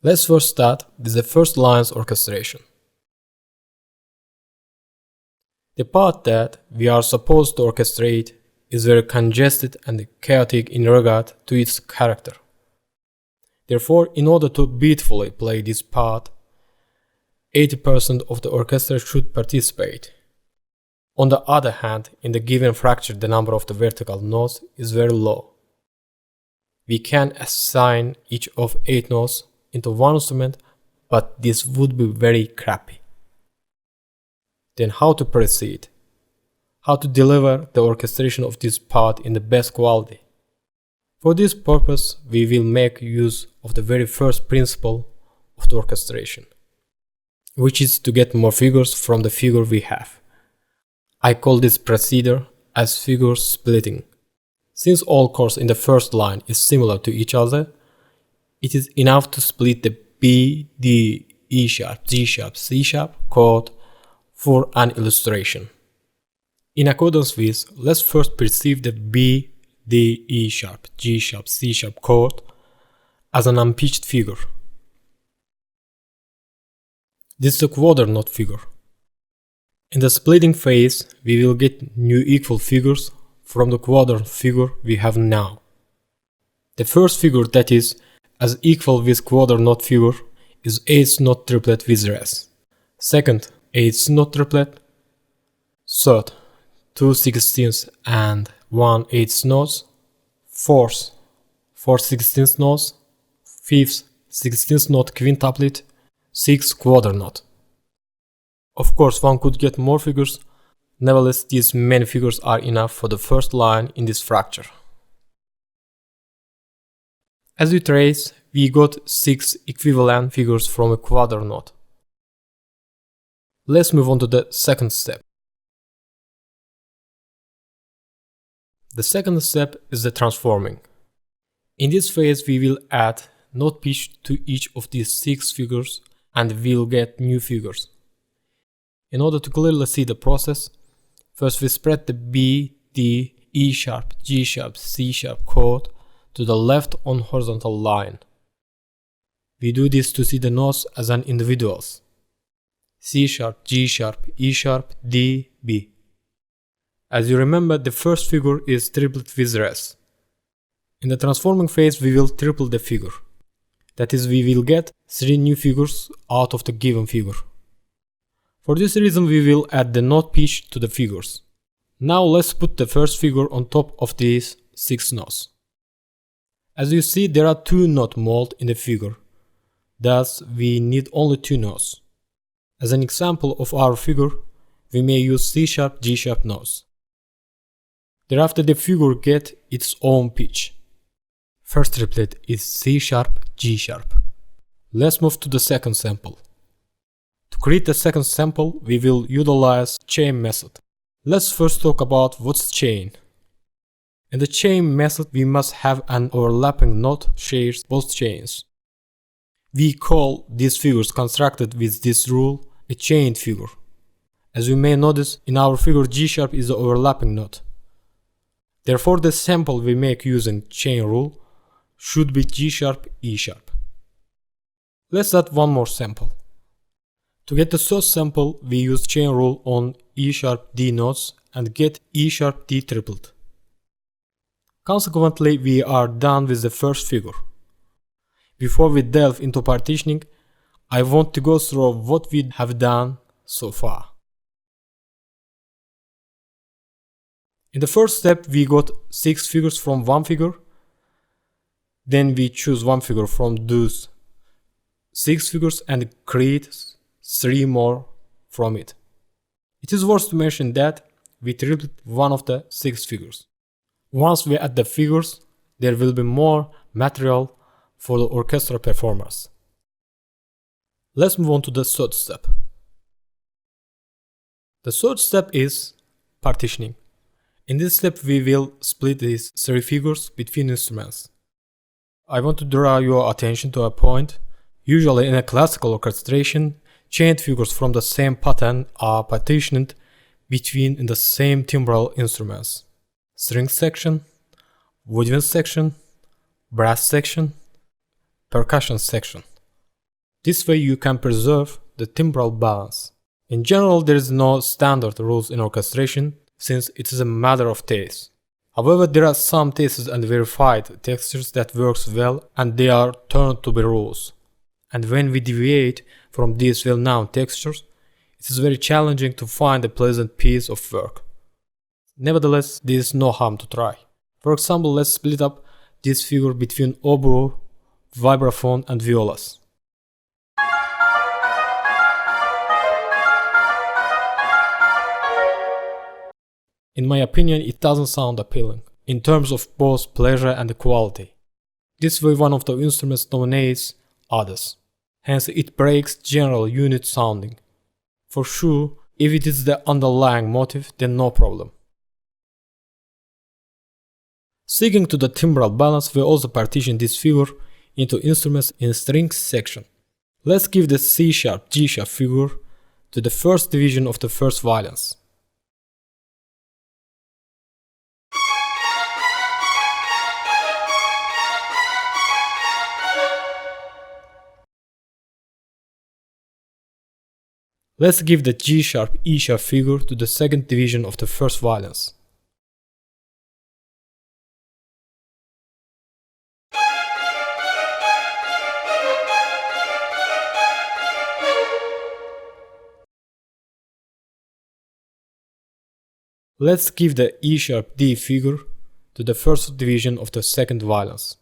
Let's first start with the first line's orchestration. The part that we are supposed to orchestrate is very congested and chaotic in regard to its character. Therefore, in order to beautifully play this part, 80% of the orchestra should participate. On the other hand, in the given fracture, the number of the vertical notes is very low. We can assign each of 8 notes into one instrument, but this would be very crappy. Then how to proceed? How to deliver the orchestration of this part in the best quality? For this purpose, we will make use of the very first principle of the orchestration, which is to get more figures from the figure we have. I call this procedure as figure splitting. Since all chords in the first line is similar to each other, it is enough to split the B, D, E sharp, G sharp, C sharp chord for an illustration. In accordance with, let's first perceive the B, D, E sharp, G sharp, C sharp chord as an unpitched figure. This is a quarter note figure. In the splitting phase, we will get new equal figures from the quarter figure we have now. The first figure that is as equal with quarter note figure is 8th note triplet with res. Second, 8th note triplet. Third, 2 16ths and 1 8th notes. Fourth, 4 16th notes. Fifth, 16th note quintuplet. Sixth, quarter note. Of course, one could get more figures. Nevertheless, these many figures are enough for the first line in this fracture. As we trace, we got 6 equivalent figures from a quarter note. Let's move on to the second step. The second step is the transforming. In this phase, we will add note pitch to each of these 6 figures and we'll get new figures. In order to clearly see the process, first we spread the B, D, E sharp, G sharp, C sharp chord to the left on horizontal line. We do this to see the notes as an individuals. C sharp, G sharp, E sharp, D, B. As you remember, the first figure is triplet with res. In the transforming phase, we will triple the figure. That is, we will get 3 new figures out of the given figure. For this reason, we will add the note pitch to the figures. Now let's put the first figure on top of these 6 notes. As you see, there are 2 note mold in the figure. Thus, we need only 2 notes. As an example of our figure, we may use C sharp, G sharp notes. Thereafter, the figure gets its own pitch. First triplet is C sharp, G sharp. Let's move to the second sample. To create the second sample, we will utilize chain method. Let's first talk about what's chain. In the chain method, we must have an overlapping note shares both chains. We call these figures constructed with this rule a chained figure. As you may notice, in our figure G sharp is the overlapping note. Therefore, the sample we make using chain rule should be G sharp, E sharp. Let's add one more sample. To get the third sample, we use chain rule on E sharp, D notes and get E sharp, D triplet. Consequently, we are done with the first figure. Before we delve into partitioning, I want to go through what we have done so far. In the first step, we got 6 figures from one figure. Then we choose one figure from those 6 figures and create 3 more from it. It is worth to mention that we tripled one of the 6 figures. Once we add the figures, there will be more material for the orchestral performers. Let's move on to the third step. The third step is partitioning. In this step, we will split these 3 figures between instruments. I want to draw your attention to a point. Usually in a classical orchestration, chained figures from the same pattern are partitioned between the same timbral instruments. String section, woodwind section, brass section, percussion section. This way you can preserve the timbral balance. In general, there is no standard rules in orchestration since it is a matter of taste. However, there are some tastes and verified textures that works well and they are turned to be rules. And when we deviate from these well-known textures, it is very challenging to find a pleasant piece of work. Nevertheless, there is no harm to try. For example, let's split up this figure between oboe, vibraphone and violas. In my opinion, it doesn't sound appealing, in terms of both pleasure and quality. This way one of the instruments dominates others. Hence it breaks general unit sounding. For sure, if it is the underlying motive, then no problem. Sticking to the timbral balance, we also partition this figure into instruments in strings section. Let's give the C-sharp, G-sharp figure to the first division of the first violins. Let's give the G-sharp, E-sharp figure to the second division of the first violins. Let's give the E-sharp, D figure to the first division of the second violins.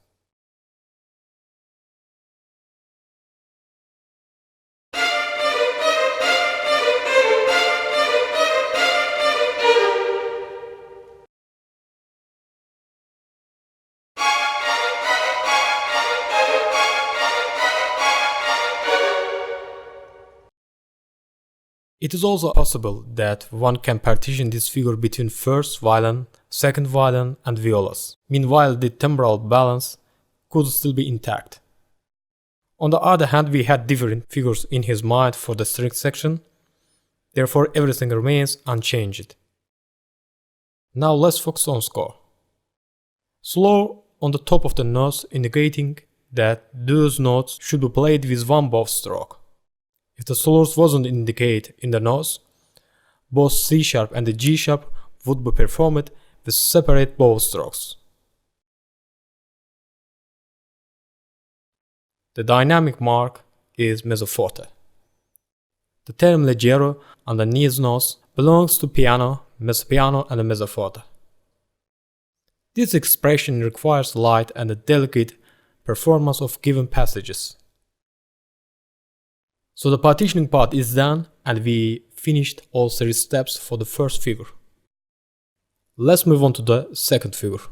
It is also possible that one can partition this figure between first violin, second violin and violas. Meanwhile, the timbral balance could still be intact. On the other hand, we had different figures in his mind for the string section, therefore everything remains unchanged. Now let's focus on score. Slow on the top of the notes, indicating that those notes should be played with one bow stroke. If the slurs wasn't indicated in the notes, both C-sharp and the G-sharp would be performed with separate bow strokes. The dynamic mark is mezzo forte. The term leggero under these notes belongs to piano, mezzo piano and mezzo forte. This expression requires light and a delicate performance of given passages. So the partitioning part is done and we finished all 3 steps for the first figure. Let's move on to the second figure.